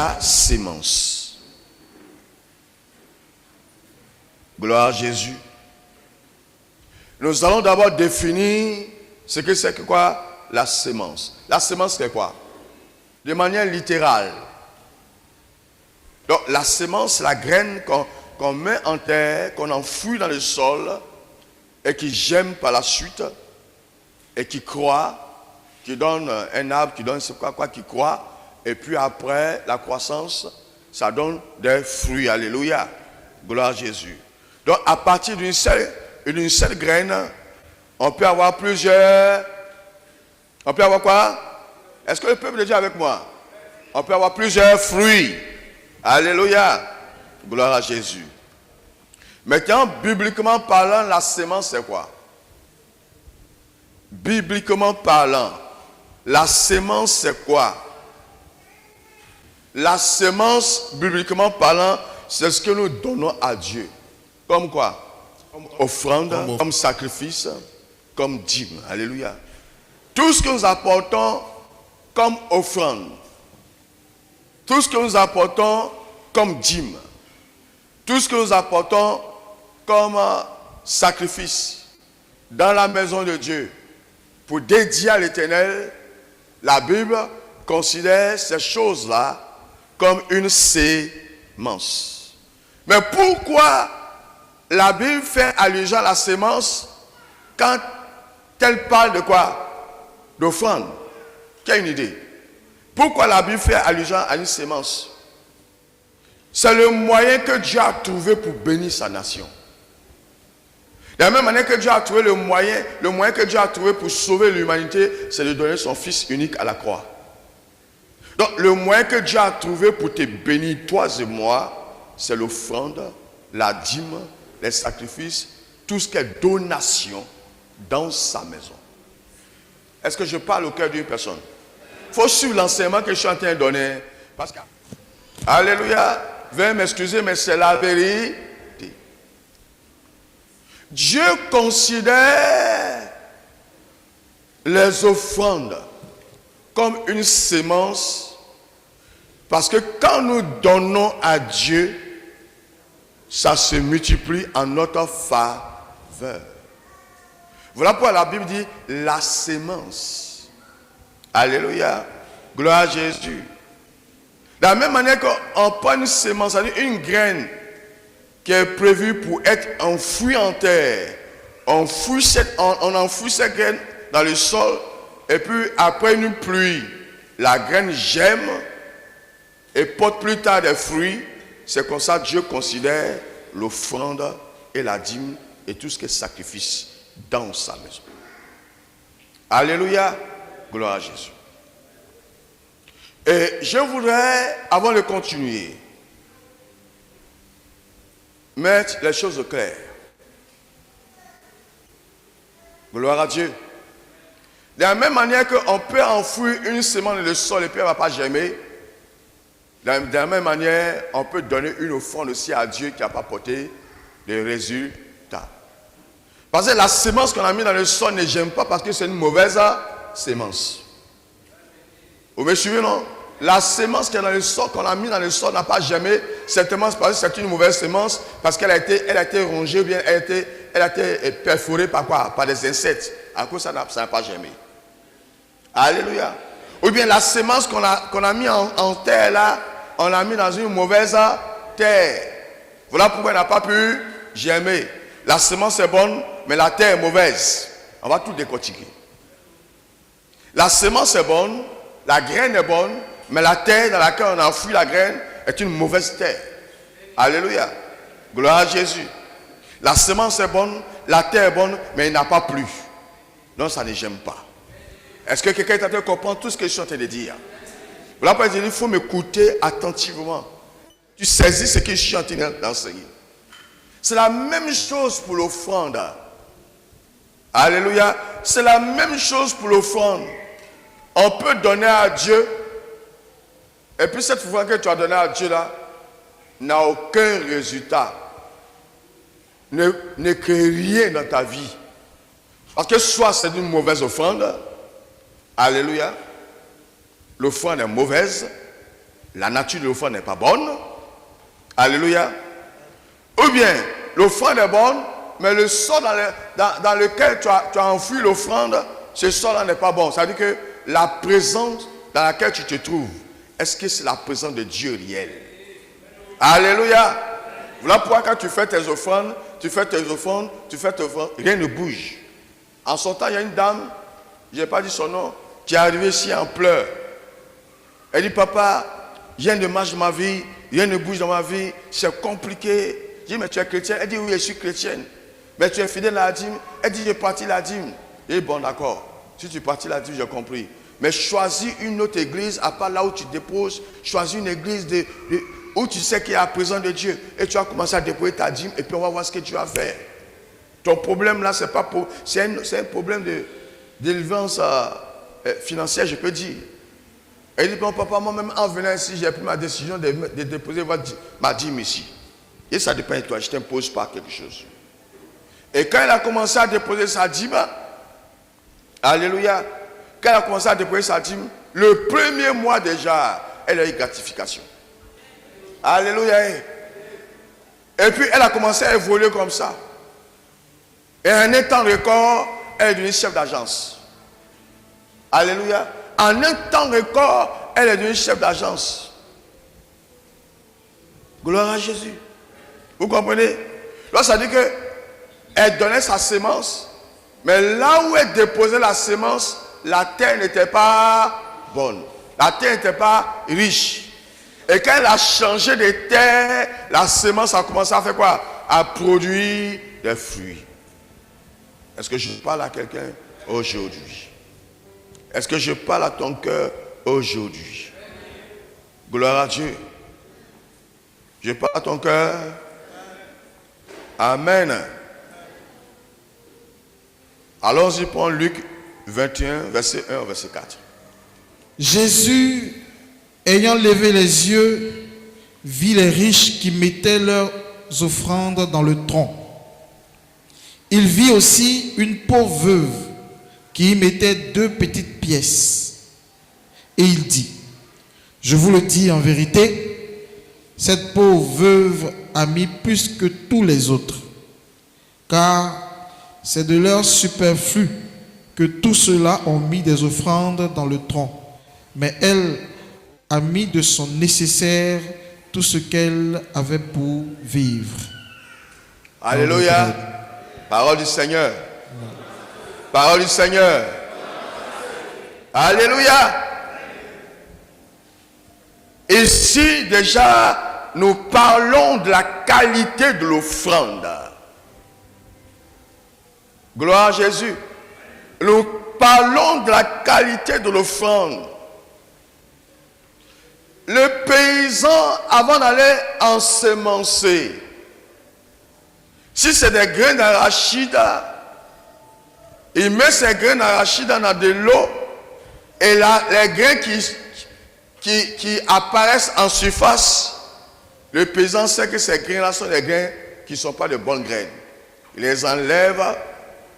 la sémence. Gloire à Jésus. Nous allons d'abord définir ce que c'est que quoi la sémence. La sémence c'est quoi? De manière littérale. Donc la sémence, c'est la graine qu'on met en terre, qu'on enfouit dans le sol et qui germe par la suite et qui croît, qui donne un arbre, qui donne quoi, qui croît. Et puis après la croissance, ça donne des fruits. Alléluia. Gloire à Jésus. Donc à partir d'une seule graine, on peut avoir plusieurs. On peut avoir quoi? Est-ce que le peuple est déjà avec moi? On peut avoir plusieurs fruits. Alléluia. Gloire à Jésus. Maintenant, bibliquement parlant, la sémence c'est quoi? Bibliquement parlant, la sémence c'est quoi? La sémence, bibliquement parlant, c'est ce que nous donnons à Dieu. Comme quoi? Comme offrande, comme sacrifice, comme dîme. Alléluia. Tout ce que nous apportons comme offrande, tout ce que nous apportons comme dîme, tout ce que nous apportons comme sacrifice dans la maison de Dieu pour dédier à l'Éternel, la Bible considère ces choses-là comme une sémence. Mais pourquoi la Bible fait allusion à la sémence quand elle parle de quoi? D'offrande. Qui a une idée? Pourquoi la Bible fait allusion à une sémence? C'est le moyen que Dieu a trouvé pour bénir sa nation. De la même manière que Dieu a trouvé le moyen que Dieu a trouvé pour sauver l'humanité, c'est de donner son Fils unique à la croix. Donc le moyen que Dieu a trouvé pour te bénir, toi et moi, c'est l'offrande, la dîme, les sacrifices, tout ce qui est donation dans sa maison. Est-ce que je parle au cœur d'une personne? Il faut suivre l'enseignement que je suis en train de donner. Parce que, alléluia, veuillez m'excuser, mais c'est la vérité. Dieu considère les offrandes comme une sémence parce que quand nous donnons à Dieu, ça se multiplie en notre faveur. Voilà pourquoi la Bible dit la sémence. Alléluia. Gloire à Jésus. De la même manière qu'on prend une sémence, c'est-à-dire une graine qui est prévue pour être enfouie en terre. On enfouit cette graine dans le sol et puis après une pluie, la graine germe et porte plus tard des fruits. C'est comme ça que Dieu considère l'offrande et la dîme et tout ce qui est sacrifice dans sa maison. Alléluia. Gloire à Jésus. Et je voudrais, avant de continuer, mettre les choses au clair. Gloire à Dieu. De la même manière qu'on peut enfouir une semence dans le sol et puis elle ne va pas germer, de la même manière, on peut donner une offrande aussi à Dieu qui n'a pas porté de résultats. Parce que la semence qu'on a mis dans le sol ne germe pas parce que c'est une mauvaise semence. Vous me suivez, non? La semence qui est dans le sol, qu'on a mis dans le sol n'a pas germé, certainement parce que c'est une mauvaise semence, parce qu'elle a été rongée, ou bien elle a été perforée par quoi? Par des insectes. À cause ça n'a pas germé. Alléluia. Ou bien la semence qu'on a mis en terre là, on l'a mis dans une mauvaise terre. Voilà pourquoi elle n'a pas pu germer. La semence est bonne, mais la terre est mauvaise. On va tout décortiquer. La semence est bonne, la graine est bonne, mais la terre dans laquelle on a enfoui la graine est une mauvaise terre. Alléluia. Gloire à Jésus. La semence est bonne, la terre est bonne, mais il n'a pas plu. Donc ça ne germe pas. Est-ce que quelqu'un est en train de comprendre tout ce que je suis en train de dire? Voilà pourquoi il faut m'écouter attentivement. Tu saisis ce que je suis en train d'enseigner. C'est la même chose pour l'offrande. Alléluia. C'est la même chose pour l'offrande. On peut donner à Dieu. Et puis cette offrande que tu as donnée à Dieu là n'a aucun résultat. Ne crée rien dans ta vie. Parce que soit c'est une mauvaise offrande. Alléluia. L'offrande est mauvaise. la nature de l'offrande n'est pas bonne. Alléluia. Ou bien, l'offrande est bonne, mais le sol dans lequel tu as enfoui l'offrande, ce sol-là n'est pas bon. Ça veut dire que la présence dans laquelle tu te trouves, est-ce que c'est la présence de Dieu réelle? Alléluia. Voilà pourquoi quand tu fais tes offrandes, rien ne bouge. En son temps, il y a une dame, je n'ai pas dit son nom, qui est arrivée ici en pleurs. Elle dit, papa, rien ne marche dans ma vie, rien ne bouge dans ma vie, c'est compliqué. Je dis, mais tu es chrétienne? Elle dit, oui, je suis chrétienne. Mais tu es fidèle à la dîme? Elle dit, j'ai parti la dîme. Je dis, bon, d'accord. Si tu partis la dîme, j'ai compris. Mais choisis une autre église, à part là où tu déposes. Choisis une église où tu sais qu'il y a la présence de Dieu. Et tu vas commencer à déposer ta dîme et puis on va voir ce que tu vas faire. Ton problème là, c'est un problème de délivrance financière, je peux dire. Elle dit, bon papa, moi-même en venant ici, j'ai pris ma décision de déposer ma dîme ici. Et ça dépend de toi, je ne t'impose pas quelque chose. Et quand elle a commencé à déposer sa dîme, alléluia, quand elle a commencé à déposer sa dîme, le premier mois déjà, elle a eu gratification. Alléluia. Et puis elle a commencé à évoluer comme ça. Et en un temps record, elle est devenue chef d'agence. Alléluia. En un temps record, elle est devenue chef d'agence. Gloire à Jésus. Vous comprenez? Là, ça dit que elle donnait sa sémence, mais là où elle déposait la sémence, la terre n'était pas bonne. La terre n'était pas riche. Et quand elle a changé de terre, la sémence a commencé à faire quoi? À produire des fruits. Est-ce que je parle à quelqu'un aujourd'hui? Est-ce que je parle à ton cœur aujourd'hui? Gloire à Dieu. Je parle à ton cœur. Amen. Allons-y pour Luc 21, verset 1 au verset 4. Jésus, ayant levé les yeux, vit les riches qui mettaient leurs offrandes dans le tronc. Il vit aussi une pauvre veuve qui y mettait 2 petites pièces. Et il dit, je vous le dis en vérité, cette pauvre veuve a mis plus que tous les autres, car c'est de leur superflu que tous ceux-là ont mis des offrandes dans le tronc. Mais elle a mis de son nécessaire tout ce qu'elle avait pour vivre. Alléluia. Parole du Seigneur. Parole du Seigneur. Alléluia. Ici déjà, nous parlons de la qualité de l'offrande. Gloire à Jésus. Nous parlons de la qualité de l'offrande. Le paysan, avant d'aller ensemencer, si c'est des grains d'arachide, il met ses grains d'arachide dans de l'eau et là, les grains qui apparaissent en surface, le paysan sait que ces grains-là sont des grains qui ne sont pas de bonnes graines. Il les enlève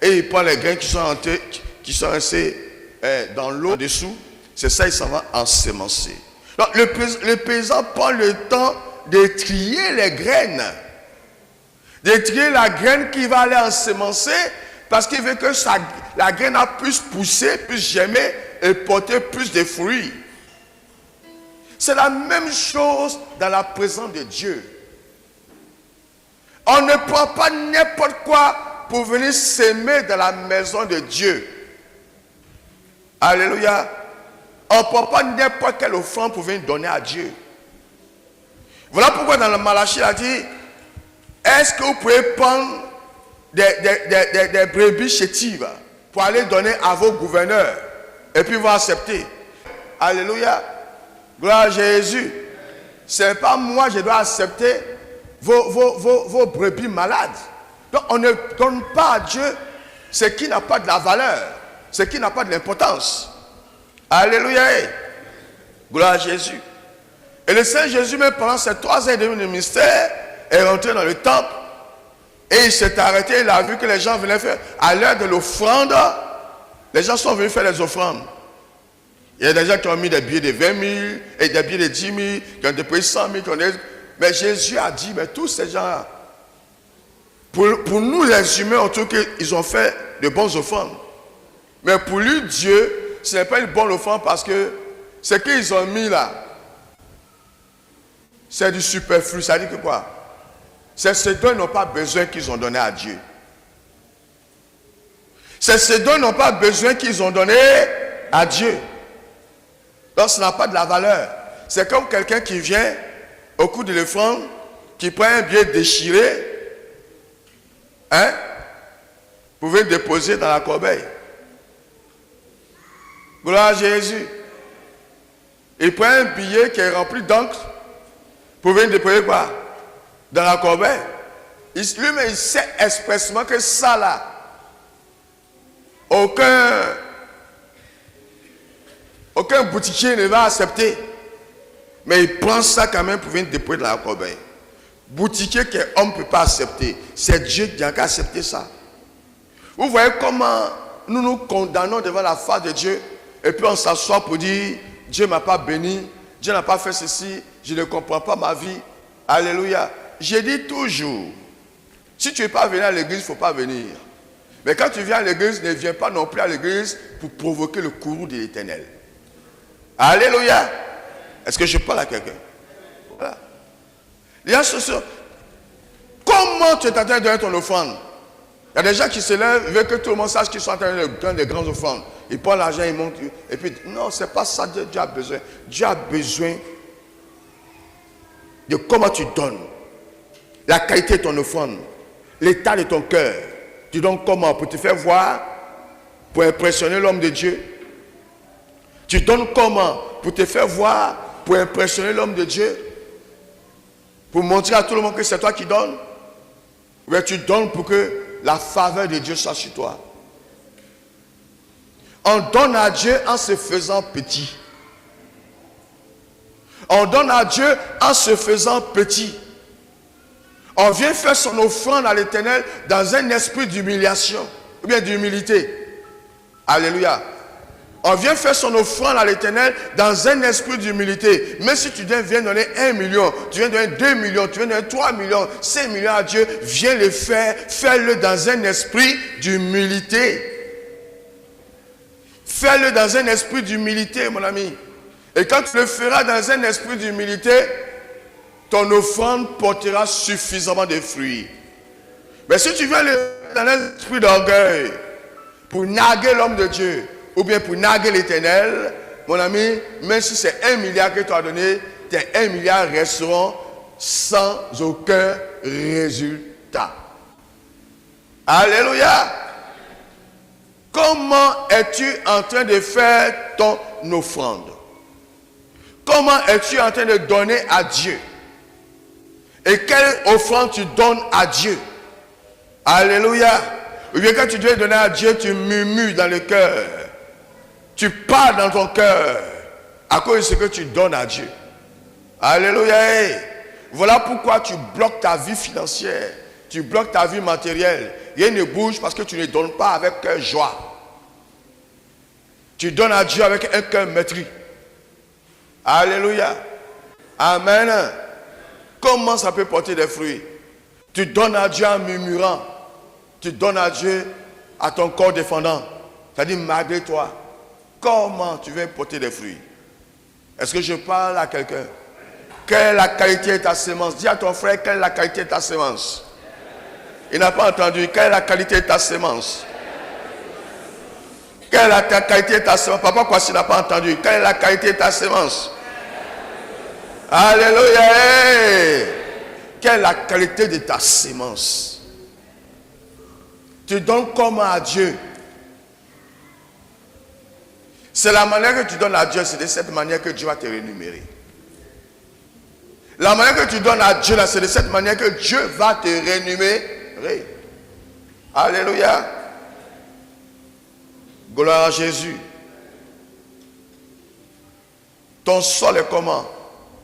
et il prend les grains qui sont restés dans l'eau dessous. C'est ça, il s'en va ensemencer. Donc, le paysan prend le temps de trier les graines. De trier la graine qui va aller ensemencer parce qu'il veut que la graine puisse pousser, puisse germer et porter plus de fruits. C'est la même chose dans la présence de Dieu. On ne prend pas n'importe quoi pour venir s'aimer dans la maison de Dieu. Alléluia. On ne prend pas n'importe quelle offrande pour venir donner à Dieu. Voilà pourquoi dans le Malachie, il a dit, est-ce que vous pouvez prendre des brebis chétives pour aller donner à vos gouverneurs et puis vous accepter? Alléluia. Gloire à Jésus. Ce n'est pas moi, je dois accepter vos brebis malades. Donc on ne donne pas à Dieu ce qui n'a pas de la valeur, ce qui n'a pas de l'importance. Alléluia. Gloire à Jésus. Et le Saint Jésus, même pendant ces 3 ans et demi de ministère, est rentré dans le temple et il s'est arrêté. Il a vu que les gens venaient faire à l'heure de l'offrande. Les gens sont venus faire les offrandes. Il y a des gens qui ont mis des billets de 20 000 et des billets de 10 000, qui ont dépayé 100 000. Mais Jésus a dit, mais tous ces gens-là, pour nous les humains, en tout cas, ils ont fait de bonnes offrandes. Mais pour lui, Dieu, ce n'est pas une bonne offrande parce que ce qu'ils ont mis là, c'est du superflu. Ça dit que quoi? C'est ce dont ils n'ont pas besoin qu'ils ont donné à Dieu. C'est ce dont ils n'ont pas besoin qu'ils ont donné à Dieu. Donc ça n'a pas de la valeur. C'est comme quelqu'un qui vient au cours de l'offrande, qui prend un billet déchiré, pour venir déposer dans la corbeille. Gloire à Jésus. Il prend un billet qui est rempli d'encre pour venir déposer quoi? Dans la corbeille. Lui-même, il sait expressément que ça là, aucun boutiquier ne va accepter. Mais il prend ça quand même pour venir déposer dans la corbeille. Boutiquier qu'un homme ne peut pas accepter. C'est Dieu qui a accepté ça. Vous voyez comment nous nous condamnons devant la face de Dieu et puis on s'assoit pour dire Dieu ne m'a pas béni, Dieu n'a pas fait ceci, je ne comprends pas ma vie. Alléluia. J'ai dit toujours, si tu n'es pas venu à l'église, il ne faut pas venir. Mais quand tu viens à l'église, ne viens pas non plus à l'église pour provoquer le courroux de l'Éternel. Alléluia. Est-ce que je parle à quelqu'un? Voilà. Comment tu es en train de donner ton offrande? Il y a des gens qui se lèvent, ils veulent que tout le monde sache qu'ils sont en train de donner des grandes offrandes. Ils prennent l'argent, ils montent. Et puis, non, ce n'est pas ça que Dieu a besoin. Dieu a besoin de comment tu donnes. La qualité de ton offrande. L'état de ton cœur. Tu donnes comment? Pour te faire voir, pour impressionner l'homme de Dieu. Tu donnes comment? Pour te faire voir, pour impressionner l'homme de Dieu. Pour montrer à tout le monde que c'est toi qui donnes. Ou tu donnes pour que la faveur de Dieu soit sur toi. On donne à Dieu en se faisant petit. On donne à Dieu en se faisant petit. On vient faire son offrande à l'Éternel dans un esprit d'humiliation, ou bien d'humilité. Alléluia. On vient faire son offrande à l'Éternel dans un esprit d'humilité. Même si tu viens donner 1 million, tu viens donner 2 millions, tu viens donner 3 millions, 5 millions à Dieu, viens le faire, fais-le dans un esprit d'humilité. Fais-le dans un esprit d'humilité, mon ami. Et quand tu le feras dans un esprit d'humilité, ton offrande portera suffisamment de fruits. Mais si tu viens dans un esprit d'orgueil, pour narguer l'homme de Dieu, ou bien pour narguer l'Éternel, mon ami, même si c'est 1 milliard que tu as donné, tes 1 milliard resteront sans aucun résultat. Alléluia. Comment es-tu en train de faire ton offrande? Comment es-tu en train de donner à Dieu? Et quelle offrande tu donnes à Dieu? Alléluia. Ou bien quand tu dois donner à Dieu, tu murmures dans le cœur. Tu parles dans ton cœur à cause de ce que tu donnes à Dieu. Alléluia. Voilà pourquoi tu bloques ta vie financière. Tu bloques ta vie matérielle. Rien ne bouge parce que tu ne donnes pas avec joie. Tu donnes à Dieu avec un cœur meurtri. Alléluia. Amen. Comment ça peut porter des fruits? Tu donnes à Dieu en murmurant. Tu donnes à Dieu à ton corps défendant. C'est-à-dire malgré toi. Comment tu veux porter des fruits? Est-ce que je parle à quelqu'un? Quelle est la qualité de ta semence? Dis à ton frère, quelle est la qualité de ta semence? Il n'a pas entendu. Quelle est la qualité de ta semence? Quelle est la qualité de ta semence? Papa, quoi s'il n'a pas entendu? Quelle est la qualité de ta semence? Alléluia. Quelle est la qualité de ta semence? Tu donnes comment à Dieu? C'est la manière que tu donnes à Dieu, c'est de cette manière que Dieu va te rémunérer. La manière que tu donnes à Dieu, c'est de cette manière que Dieu va te rémunérer. Alléluia. Gloire à Jésus. Ton sol est comment?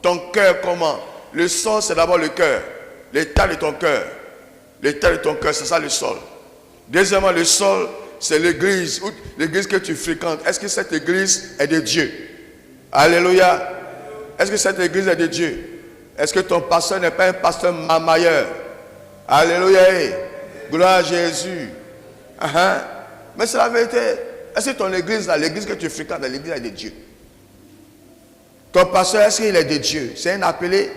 Ton cœur comment? Le sol, c'est d'abord le cœur. L'état de ton cœur. L'état de ton cœur, c'est ça le sol. Deuxièmement, le sol, c'est l'église que tu fréquentes. Est-ce que cette église est de Dieu? Alléluia. Est-ce que cette église est de Dieu? Est-ce que ton pasteur n'est pas un pasteur marmailleur? Alléluia. Gloire à Jésus. Mais c'est la vérité. Est-ce que ton église, là, l'église que tu fréquentes, l'église est de Dieu? Ton pasteur, est-ce qu'il est de Dieu? C'est un appelé?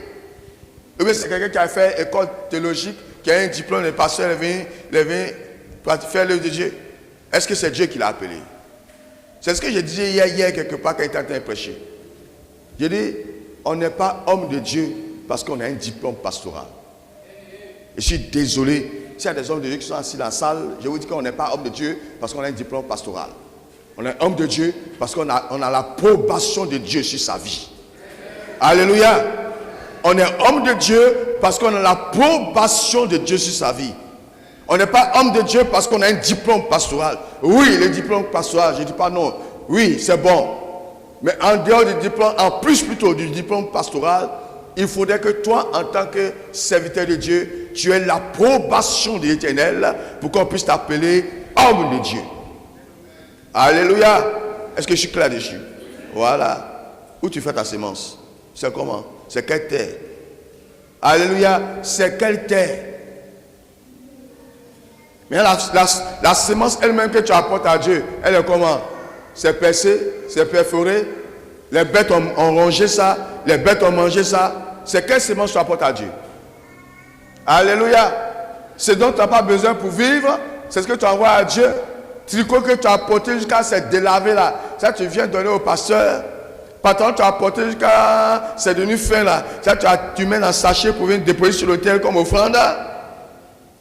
Ou bien c'est quelqu'un qui a fait école théologique, qui a un diplôme de pasteur, il vient faire l'œuvre de Dieu? Est-ce que c'est Dieu qui l'a appelé? C'est ce que je disais hier quelque part quand il était en train de prêcher. J'ai dit, on n'est pas homme de Dieu parce qu'on a un diplôme pastoral. Je suis désolé, s'il y a des hommes de Dieu qui sont assis dans la salle, je vous dis qu'on n'est pas homme de Dieu parce qu'on a un diplôme pastoral. On est homme de Dieu parce qu'on a l'approbation de Dieu sur sa vie. Alléluia. On est homme de Dieu parce qu'on a l'approbation de Dieu sur sa vie. On n'est pas homme de Dieu parce qu'on a un diplôme pastoral. Oui, le diplôme pastoral, je ne dis pas non. Oui, c'est bon. Mais en dehors du diplôme, en plus plutôt du diplôme pastoral, il faudrait que toi, en tant que serviteur de Dieu, tu aies l'approbation de l'Éternel pour qu'on puisse t'appeler homme de Dieu. Alléluia. Est-ce que je suis clair dessus? Voilà. Où tu fais ta sémence? C'est comment? C'est quelle terre? Alléluia. C'est quelle terre? Mais la sémence elle-même que tu apportes à Dieu, elle est comment? C'est percé, c'est perforé. Les bêtes ont rongé ça, les bêtes ont mangé ça. C'est quelle sémence tu apportes à Dieu? Alléluia. Ce dont tu n'as pas besoin pour vivre, c'est ce que tu envoies à Dieu. Tricot que tu as apporté jusqu'à c'est délavé là. Ça, tu viens donner au pasteur. Patron, tu as apporté jusqu'à c'est devenu fin là. Ça, tu mets dans un sachet pour venir déposer sur l'autel comme offrande.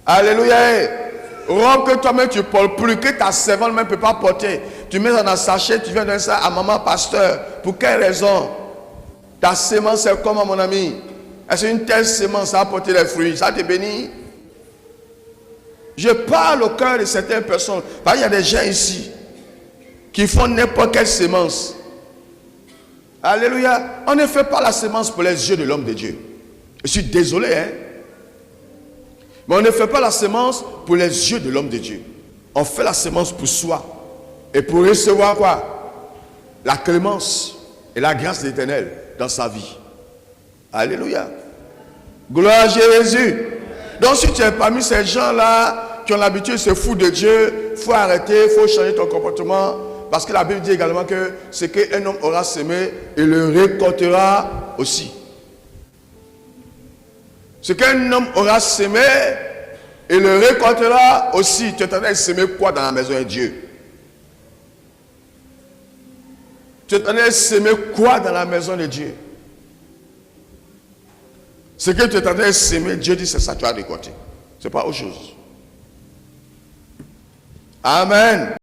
Alléluia. Robe que toi-même tu ne portes plus, que ta servante même ne peut pas porter. Tu mets dans un sachet, tu viens donner ça à maman pasteur. Pour quelle raison? Ta sémence c'est comment, mon ami? Est-ce qu'une telle sémence a apporté les fruits? Ça te bénit? Je parle au cœur de certaines personnes. Parce qu'il y a des gens ici qui font n'importe quelle sémence. Alléluia. On ne fait pas la sémence pour les yeux de l'homme de Dieu. Je suis désolé, hein. Mais on ne fait pas la sémence pour les yeux de l'homme de Dieu. On fait la sémence pour soi. Et pour recevoir quoi? La clémence et la grâce de l'Éternel dans sa vie. Alléluia. Gloire à Jésus. Donc si tu es parmi ces gens-là qui ont l'habitude de se foutre de Dieu, il faut arrêter, il faut changer ton comportement. Parce que la Bible dit également que ce qu'un homme aura semé, il le récoltera aussi. Ce qu'un homme aura semé, il le récoltera aussi. Tu es en train de semer quoi dans la maison de Dieu? Tu es en train de semer quoi dans la maison de Dieu? Ce que tu es en train de semer, Dieu dit c'est ça, tu as récolté. Ce n'est pas autre chose. Amen.